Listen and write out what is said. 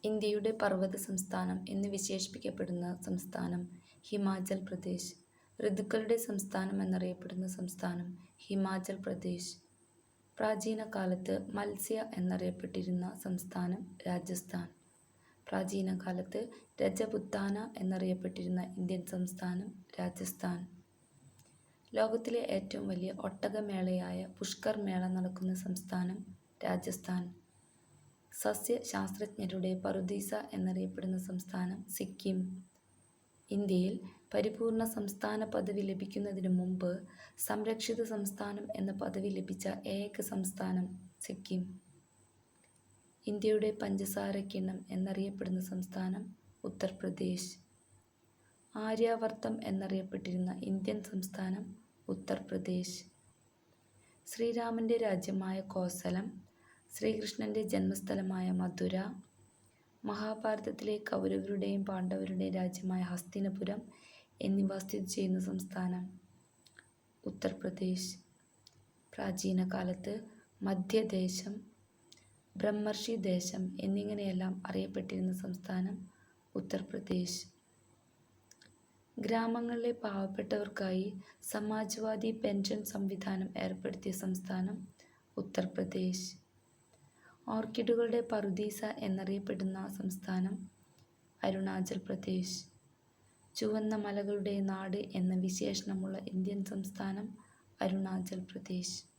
ഇന്ത്യയുടെ പർവ്വത സംസ്ഥാനം എന്ന് വിശേഷിപ്പിക്കപ്പെടുന്ന സംസ്ഥാനം ഹിമാചൽ പ്രദേശ്. ഋതുക്കളുടെ സംസ്ഥാനം എന്നറിയപ്പെടുന്ന സംസ്ഥാനം ഹിമാചൽ പ്രദേശ്. പ്രാചീന കാലത്ത് മത്സ്യ എന്നറിയപ്പെട്ടിരുന്ന സംസ്ഥാനം രാജസ്ഥാൻ. പ്രാചീന കാലത്ത് രജപുത്താന എന്നറിയപ്പെട്ടിരുന്ന ഇന്ത്യൻ സംസ്ഥാനം രാജസ്ഥാൻ. ലോകത്തിലെ ഏറ്റവും വലിയ ഒട്ടകമേളയായ പുഷ്കർ മേള നടക്കുന്ന സംസ്ഥാനം രാജസ്ഥാൻ. സസ്യശാസ്ത്രജ്ഞരുടെ പറുദീസ എന്നറിയപ്പെടുന്ന സംസ്ഥാനം സിക്കിം. ഇന്ത്യയിൽ പരിപൂർണ സംസ്ഥാന പദവി ലഭിക്കുന്നതിനു മുമ്പ് സംരക്ഷിത സംസ്ഥാനം എന്ന പദവി ലഭിച്ച ഏക സംസ്ഥാനം സിക്കിം. ഇന്ത്യയുടെ പഞ്ചസാരക്കിണ്ണം എന്നറിയപ്പെടുന്ന സംസ്ഥാനം ഉത്തർപ്രദേശ്. ആര്യാവർത്തം എന്നറിയപ്പെട്ടിരുന്ന ഇന്ത്യൻ സംസ്ഥാനം ഉത്തർപ്രദേശ്. ശ്രീരാമന്റെ രാജ്യമായ കോസലം, ശ്രീകൃഷ്ണന്റെ ജന്മസ്ഥലമായ മഥുര, മഹാഭാരതത്തിലെ കൗരവരുടെയും പാണ്ഡവരുടെയും രാജ്യമായ ഹസ്തിനപുരം എന്നിവ സ്ഥിതി ചെയ്യുന്ന സംസ്ഥാനം ഉത്തർപ്രദേശ്. പ്രാചീന കാലത്ത് മധ്യദേശം, ബ്രഹ്മർഷി ദേശം എന്നിങ്ങനെയെല്ലാം അറിയപ്പെട്ടിരുന്ന സംസ്ഥാനം ഉത്തർപ്രദേശ്. ഗ്രാമങ്ങളിലെ പാവപ്പെട്ടവർക്കായി സമാജ്വാദി പെൻഷൻ സംവിധാനം ഏർപ്പെടുത്തിയ സംസ്ഥാനം ഉത്തർപ്രദേശ്. ഓർക്കിഡുകളുടെ പറുദീസ എന്നറിയപ്പെടുന്ന സംസ്ഥാനം അരുണാചൽ പ്രദേശ്. ചുവന്ന മലകളുടെ നാട് എന്ന വിശേഷണമുള്ള ഇന്ത്യൻ സംസ്ഥാനം അരുണാചൽ പ്രദേശ്.